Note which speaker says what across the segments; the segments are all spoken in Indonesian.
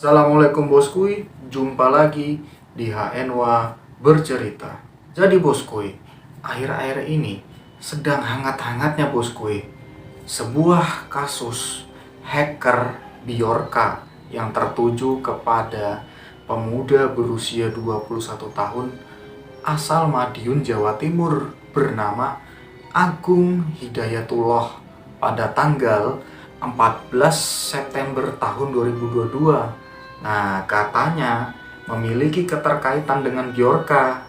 Speaker 1: Assalamualaikum boskuy, jumpa lagi di HNWA Bercerita. Jadi boskuy, akhir-akhir ini sedang hangat-hangatnya boskuy sebuah kasus hacker Bjorka yang tertuju kepada pemuda berusia 21 tahun asal Madiun, Jawa Timur bernama Agung Hidayatullah pada tanggal 14 September tahun 2022. Nah, katanya memiliki keterkaitan dengan Bjorka.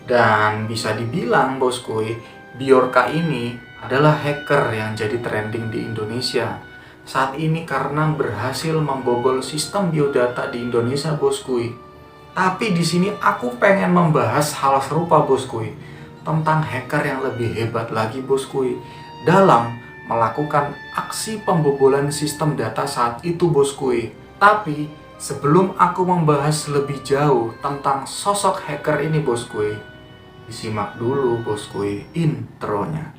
Speaker 1: Dan bisa dibilang boskuy, Bjorka ini adalah hacker yang jadi trending di Indonesia saat ini karena berhasil membobol sistem biodata di Indonesia boskuy. Tapi di sini aku pengen membahas hal serupa boskuy, tentang hacker yang lebih hebat lagi boskuy dalam melakukan aksi pembobolan sistem data saat itu boskuy. Tapi sebelum aku membahas lebih jauh tentang sosok hacker ini boskuy, disimak dulu boskuy intronya.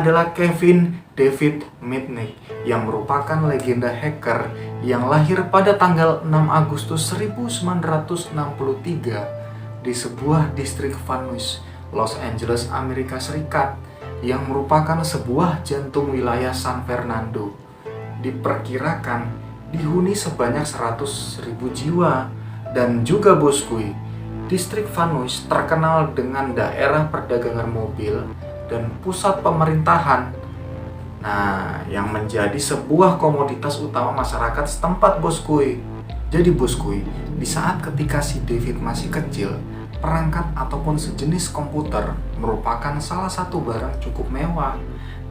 Speaker 1: Adalah Kevin David Mitnick yang merupakan legenda hacker yang lahir pada tanggal 6 Agustus 1963 di sebuah distrik Van Nuys, Los Angeles, Amerika Serikat, yang merupakan sebuah jantung wilayah San Fernando. Diperkirakan dihuni sebanyak 100.000 jiwa. Dan juga boskuy, distrik Van Nuys terkenal dengan daerah perdagangan mobil dan pusat pemerintahan. Nah, yang menjadi sebuah komoditas utama masyarakat setempat boskuy. Jadi boskuy, di saat ketika si David masih kecil, perangkat ataupun sejenis komputer merupakan salah satu barang cukup mewah.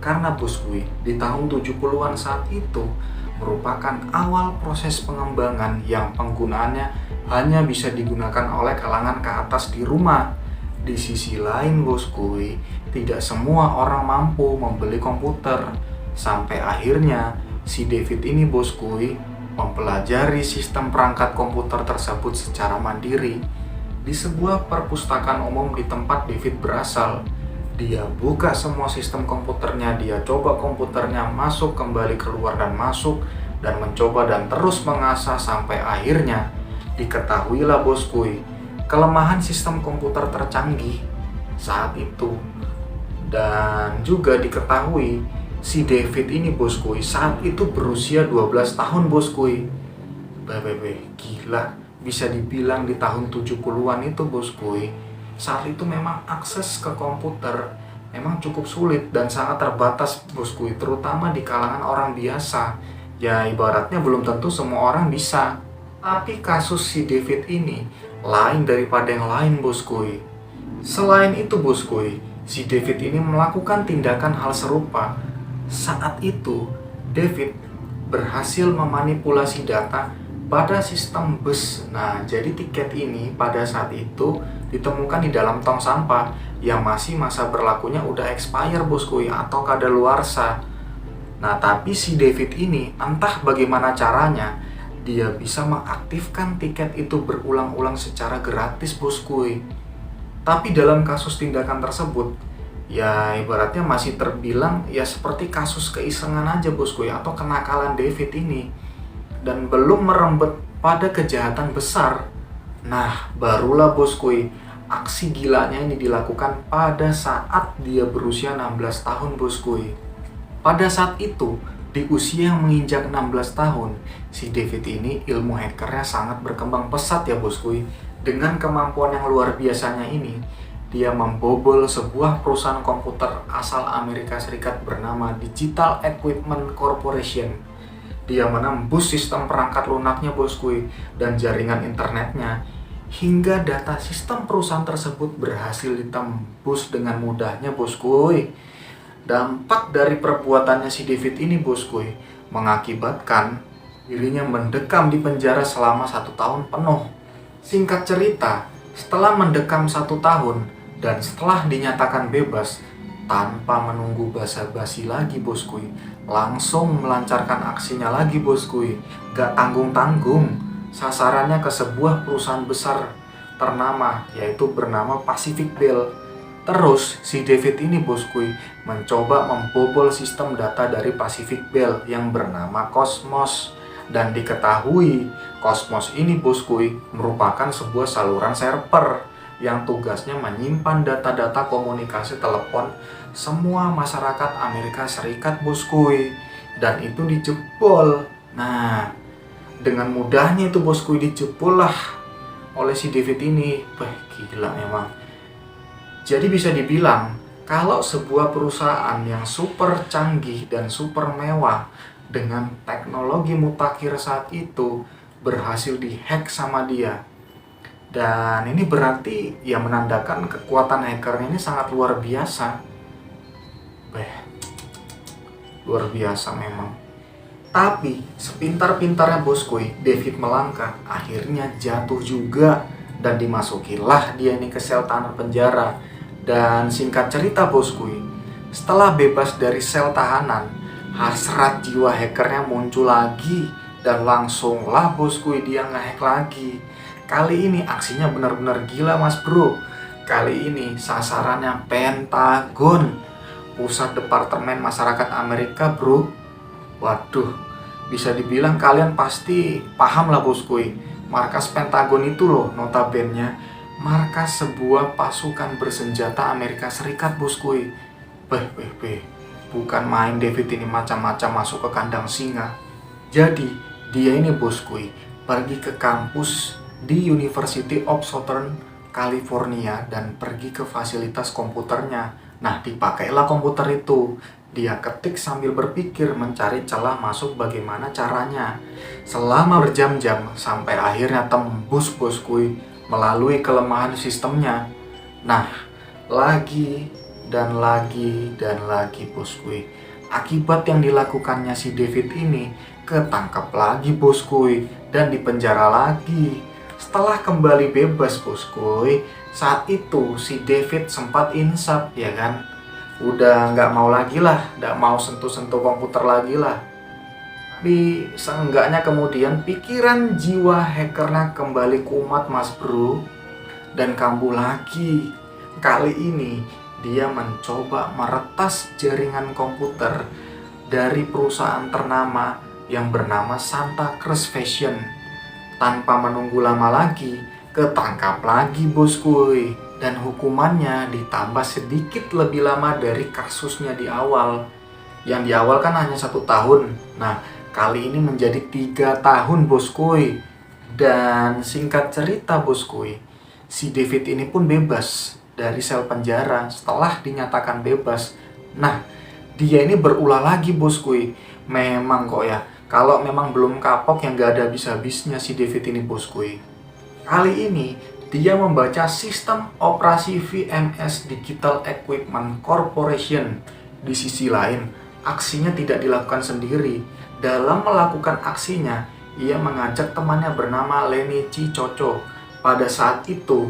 Speaker 1: Karena boskuy, di tahun 70-an saat itu merupakan awal proses pengembangan yang penggunaannya hanya bisa digunakan oleh kalangan ke atas di rumah. Di sisi lain boskuy, tidak semua orang mampu membeli komputer. Sampai akhirnya si David ini boskuy mempelajari sistem perangkat komputer tersebut secara mandiri di sebuah perpustakaan umum di tempat David berasal. Dia buka semua sistem komputernya, dia coba komputernya, masuk kembali, keluar dan masuk, dan mencoba dan terus mengasah sampai akhirnya diketahuilah boskuy kelemahan sistem komputer tercanggih saat itu. Dan juga diketahui si David ini boskuy saat itu berusia 12 tahun boskuy. Gila, bisa dibilang di tahun 70-an itu boskuy, saat itu memang akses ke komputer memang cukup sulit dan sangat terbatas boskuy, terutama di kalangan orang biasa. Ya ibaratnya belum tentu semua orang bisa. Tapi kasus si David ini lain daripada yang lain boskuy. Selain itu boskuy, si David ini melakukan tindakan hal serupa. Saat itu, David berhasil memanipulasi data pada sistem bus. Nah, jadi tiket ini pada saat itu ditemukan di dalam tong sampah yang masih masa berlakunya udah expire boskuy atau kadaluarsa. Nah, tapi si David ini entah bagaimana caranya dia bisa mengaktifkan tiket itu berulang-ulang secara gratis boskuy. Tapi dalam kasus tindakan tersebut, ya ibaratnya masih terbilang ya seperti kasus keisengan aja boskuy atau kenakalan David ini, dan belum merembet pada kejahatan besar. Nah, barulah boskuy aksi gilanya ini dilakukan pada saat dia berusia 16 tahun boskuy. Pada saat itu, di usia yang menginjak 16 tahun, si David ini ilmu hackernya sangat berkembang pesat ya boskuy. Dengan kemampuan yang luar biasanya ini, dia membobol sebuah perusahaan komputer asal Amerika Serikat bernama Digital Equipment Corporation. Dia menembus sistem perangkat lunaknya boskuy dan jaringan internetnya, hingga data sistem perusahaan tersebut berhasil ditembus dengan mudahnya boskuy. Dampak dari perbuatannya si David ini boskuy mengakibatkan dirinya mendekam di penjara selama 1 tahun penuh. Singkat cerita, setelah mendekam 1 tahun dan setelah dinyatakan bebas, tanpa menunggu basa-basi lagi boskuy, langsung melancarkan aksinya lagi bosku. Gak tanggung-tanggung, sasarannya ke sebuah perusahaan besar ternama, yaitu bernama Pacific Bell. Terus si David ini bosku mencoba membobol sistem data dari Pacific Bell yang bernama Cosmos. Dan diketahui Cosmos ini bosku merupakan sebuah saluran server yang tugasnya menyimpan data-data komunikasi telepon semua masyarakat Amerika Serikat bosku. Dan itu dijebol. Nah, dengan mudahnya itu bosku dijebol lah oleh si David ini. Wah, gila memang. Jadi bisa dibilang kalau sebuah perusahaan yang super canggih dan super mewah dengan teknologi mutakhir saat itu berhasil dihack sama dia. Dan ini berarti ya menandakan kekuatan hackernya ini sangat luar biasa. Luar biasa memang. Tapi sepintar-pintarnya bosku, David melangkah, akhirnya jatuh juga dan dimasukilah dia ini ke sel tahanan penjara. Dan singkat cerita bosku, setelah bebas dari sel tahanan, hasrat jiwa hackernya muncul lagi dan langsunglah bosku dia ngehack lagi. Kali ini aksinya benar-benar gila mas bro. Kali ini sasarannya Pentagon, pusat departemen masyarakat Amerika bro. Waduh, bisa dibilang kalian pasti paham lah bosku. Markas Pentagon itu loh notabene markas sebuah pasukan bersenjata Amerika Serikat bosku. Bukan main David ini macam-macam masuk ke kandang singa. Jadi dia ini bosku pergi ke kampus di University of Southern California dan pergi ke fasilitas komputernya. Nah, dipakailah komputer itu. Dia ketik sambil berpikir mencari celah masuk bagaimana caranya. Selama berjam-jam sampai akhirnya tembus bosku melalui kelemahan sistemnya. Nah, lagi dan lagi dan lagi bosku. Akibat yang dilakukannya si David ini, ketangkap lagi bosku dan dipenjara lagi. Setelah kembali bebas bosku, saat itu si David sempat insaf ya kan. Udah nggak mau lagi lah, nggak mau sentuh-sentuh komputer lagi lah. Tapi seenggaknya kemudian pikiran jiwa hackernya kembali kumat mas bro. Dan kambuh lagi. Kali ini dia mencoba meretas jaringan komputer dari perusahaan ternama yang bernama Santa Cruz Fashion. Tanpa menunggu lama lagi, ketangkap lagi bosku. Dan hukumannya ditambah sedikit lebih lama dari kasusnya di awal. Yang di awal kan hanya 1 tahun. Nah, kali ini menjadi 3 tahun bosku. Dan singkat cerita bosku, si David ini pun bebas dari sel penjara setelah dinyatakan bebas. Nah, dia ini berulah lagi bosku. Memang kok ya, kalau memang belum kapok yang gak ada habis-habisnya si David ini bosku. Kali ini dia membaca sistem operasi VMS Digital Equipment Corporation. Di sisi lain, aksinya tidak dilakukan sendiri. Dalam melakukan aksinya, ia mengajak temannya bernama Lenny Cicoco. Pada saat itu,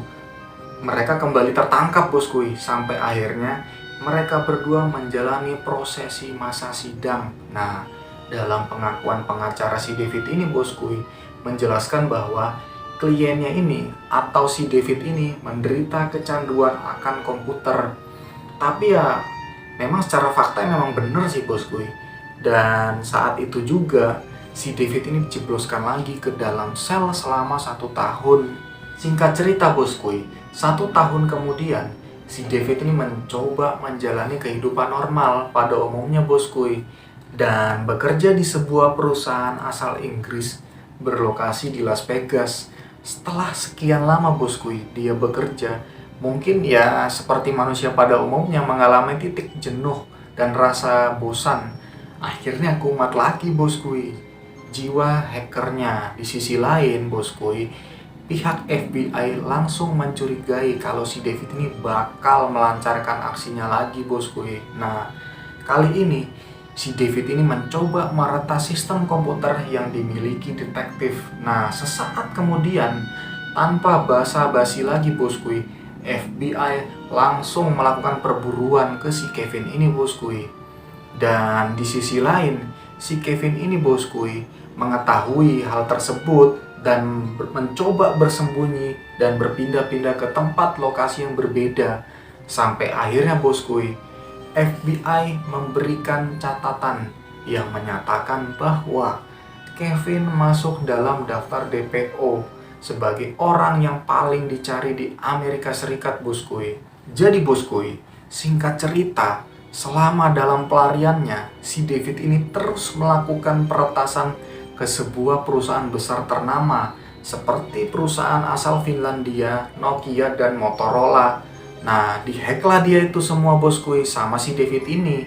Speaker 1: mereka kembali tertangkap bosku. Sampai akhirnya mereka berdua menjalani prosesi masa sidang. Nah, dalam pengakuan pengacara si David ini bosku menjelaskan bahwa kliennya ini atau si David ini menderita kecanduan akan komputer. Tapi ya memang secara fakta memang benar sih bosku. Dan saat itu juga si David ini dijebloskan lagi ke dalam sel selama 1 tahun. Singkat cerita bosku, 1 tahun kemudian si David ini mencoba menjalani kehidupan normal pada umumnya bosku. Dan bekerja di sebuah perusahaan asal Inggris berlokasi di Las Vegas. Setelah sekian lama bosku dia bekerja, mungkin ya seperti manusia pada umumnya mengalami titik jenuh dan rasa bosan. Akhirnya kumat lagi bosku jiwa hackernya. Di sisi lain bosku, pihak FBI langsung mencurigai kalau si David ini bakal melancarkan aksinya lagi bosku. Nah, kali ini si David ini mencoba meretas sistem komputer yang dimiliki detektif. Nah, sesaat kemudian tanpa basa-basi lagi bosku, FBI langsung melakukan perburuan ke si Kevin ini bosku. Dan di sisi lain, si Kevin ini boskuy mengetahui hal tersebut dan mencoba bersembunyi dan berpindah-pindah ke tempat lokasi yang berbeda. Sampai akhirnya boskuy, FBI memberikan catatan yang menyatakan bahwa Kevin masuk dalam daftar DPO sebagai orang yang paling dicari di Amerika Serikat boskuy. Jadi boskuy, singkat cerita, selama dalam pelariannya, si David ini terus melakukan peretasan ke sebuah perusahaan besar ternama seperti perusahaan asal Finlandia, Nokia, dan Motorola. Nah, dihacklah dia itu semua boskuy sama si David ini.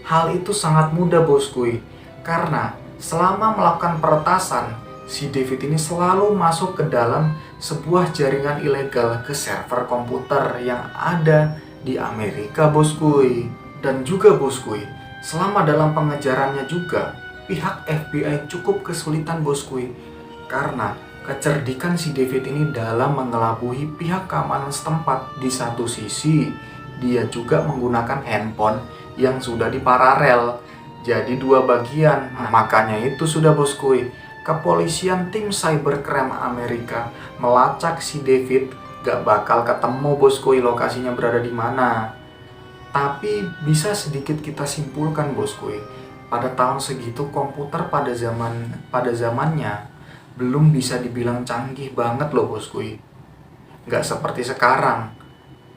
Speaker 1: Hal itu sangat mudah boskuy, karena selama melakukan peretasan, si David ini selalu masuk ke dalam sebuah jaringan ilegal ke server komputer yang ada di Amerika boskuy. Dan juga boskuy, selama dalam pengejarannya juga, pihak FBI cukup kesulitan boskuy, karena kecerdikan si David ini dalam mengelabui pihak keamanan setempat. Di satu sisi, dia juga menggunakan handphone yang sudah diparalel, jadi dua bagian. Makanya itu sudah boskuy, kepolisian tim cybercrime Amerika melacak si David, gak bakal ketemu boskuy lokasinya berada di mana. Tapi bisa sedikit kita simpulkan boskuy, pada tahun segitu komputer pada zamannya belum bisa dibilang canggih banget loh boskuy. Nggak seperti sekarang.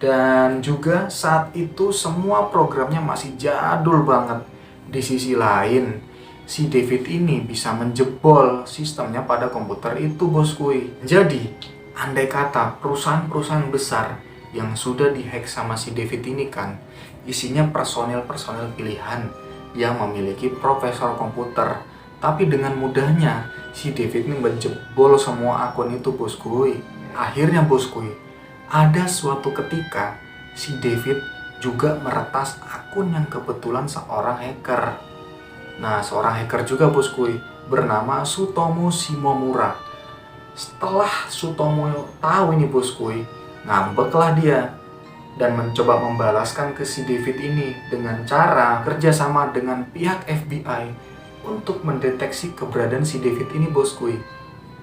Speaker 1: Dan juga saat itu semua programnya masih jadul banget. Di sisi lain, si David ini bisa menjebol sistemnya pada komputer itu boskuy. Jadi, andai kata perusahaan-perusahaan besar yang sudah dihack sama si David ini kan, isinya personil-personil pilihan yang memiliki profesor komputer. Tapi dengan mudahnya, si David ini menjebol semua akun itu boskuy. Akhirnya boskuy, ada suatu ketika si David juga meretas akun yang kebetulan seorang hacker. Nah, seorang hacker juga boskuy, bernama Sutomu Shimomura. Setelah Sutomu tahu ini boskuy, ngambeklah dia dan mencoba membalaskan ke si David ini dengan cara kerjasama dengan pihak FBI untuk mendeteksi keberadaan si David ini boskuy.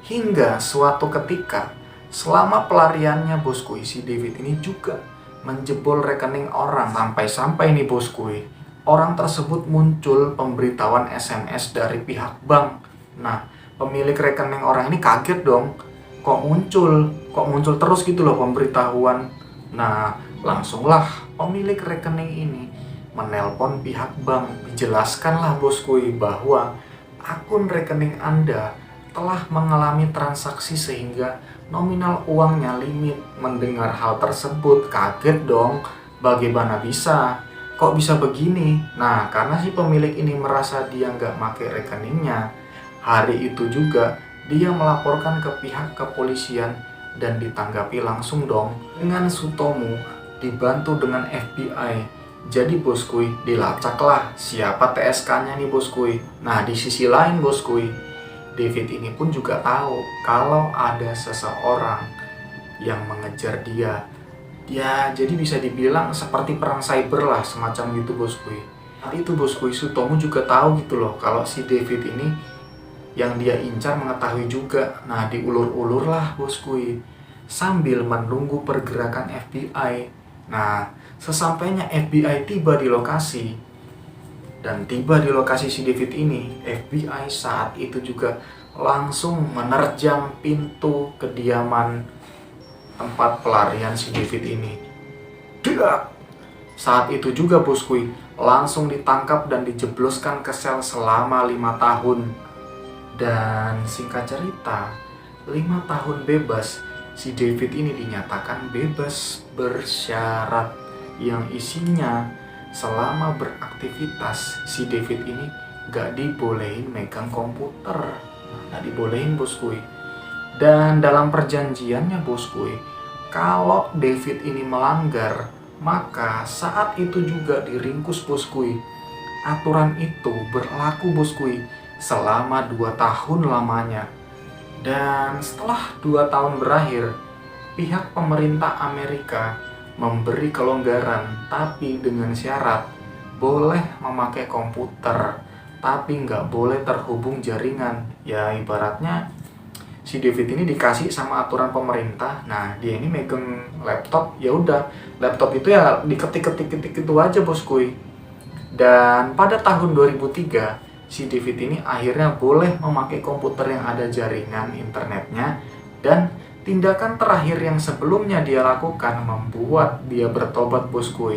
Speaker 1: Hingga suatu ketika, selama pelariannya boskuy, si David ini juga menjebol rekening orang. Sampai-sampai nih boskuy, orang tersebut muncul pemberitahuan SMS dari pihak bank. Nah, pemilik rekening orang ini kaget dong, kok muncul terus gitu loh pemberitahuan. Nah, langsunglah pemilik rekening ini menelpon pihak bank. Dijelaskanlah boskuy bahwa akun rekening Anda telah mengalami transaksi sehingga nominal uangnya limit. Mendengar hal tersebut kaget dong, bagaimana bisa? Kok bisa begini? Nah, karena si pemilik ini merasa dia nggak pakai rekeningnya, hari itu juga dia melaporkan ke pihak kepolisian dan ditanggapi langsung dong dengan Sutomu dibantu dengan FBI. Jadi boskuy, dilacaklah siapa TSK-nya nih boskuy. Nah, di sisi lain boskuy, David ini pun juga tahu kalau ada seseorang yang mengejar dia. Ya, jadi bisa dibilang seperti perang cyber lah, semacam gitu boskuy. Saat itu boskuy, Sutomu juga tahu gitu loh kalau si David ini yang dia incar mengetahui juga. Nah, diulur-ulur lah boskuy sambil menunggu pergerakan FBI. Nah, sesampainya FBI tiba di lokasi dan tiba di lokasi si David ini, FBI saat itu juga langsung menerjang pintu kediaman tempat pelarian si David ini. Tidak. Saat itu juga boskuy langsung ditangkap dan dijebloskan ke sel selama 5 tahun. Dan singkat cerita, 5 tahun bebas, si David ini dinyatakan bebas bersyarat, yang isinya selama beraktivitas si David ini gak dibolehin megang komputer. Gak dibolehin boskuy. Dan dalam perjanjiannya boskuy, kalau David ini melanggar, maka saat itu juga diringkus boskuy. Aturan itu berlaku boskuy selama 2 tahun lamanya. Dan setelah 2 tahun berakhir, pihak pemerintah Amerika memberi kelonggaran, tapi dengan syarat boleh memakai komputer, tapi nggak boleh terhubung jaringan. Ya ibaratnya si David ini dikasih sama aturan pemerintah. Nah dia ini megang laptop, ya udah laptop itu ya diketik-ketik itu aja bosku. Dan pada tahun 2003 si David ini akhirnya boleh memakai komputer yang ada jaringan internetnya, dan tindakan terakhir yang sebelumnya dia lakukan membuat dia bertobat bosku.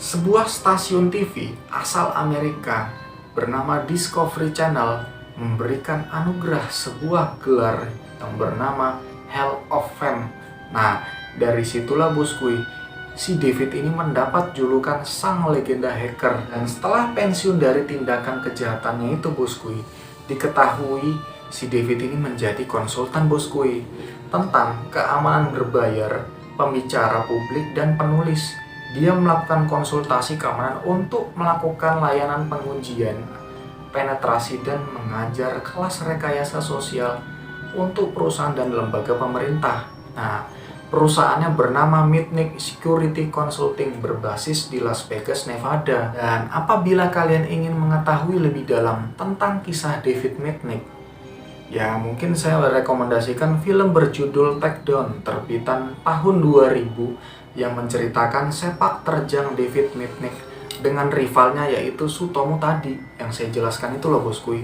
Speaker 1: Sebuah stasiun TV asal Amerika bernama Discovery Channel memberikan anugerah sebuah gelar yang bernama Hall of Fame. Nah, dari situlah bosku, si David ini mendapat julukan sang legenda hacker. Dan setelah pensiun dari tindakan kejahatannya itu bosku, diketahui si David ini menjadi konsultan bosku tentang keamanan berbayar, pembicara publik, dan penulis. Dia melakukan konsultasi keamanan untuk melakukan layanan pengujian, penetrasi, dan mengajar kelas rekayasa sosial untuk perusahaan dan lembaga pemerintah. Nah, perusahaannya bernama Mitnick Security Consulting berbasis di Las Vegas, Nevada. Dan apabila kalian ingin mengetahui lebih dalam tentang kisah David Mitnick, ya mungkin saya rekomendasikan film berjudul Takedown terbitan tahun 2000 yang menceritakan sepak terjang David Mitnick dengan rivalnya yaitu Sutomo tadi yang saya jelaskan itu loh bosku.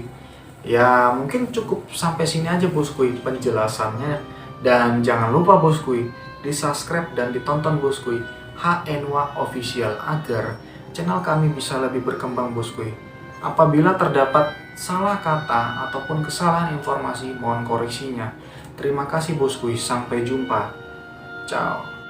Speaker 1: Ya mungkin cukup sampai sini aja bosku penjelasannya, dan jangan lupa bosku di subscribe dan ditonton bosku HNWA Official agar channel kami bisa lebih berkembang bosku. Apabila terdapat salah kata ataupun kesalahan informasi mohon koreksinya. Terima kasih bosku, sampai jumpa. Ciao.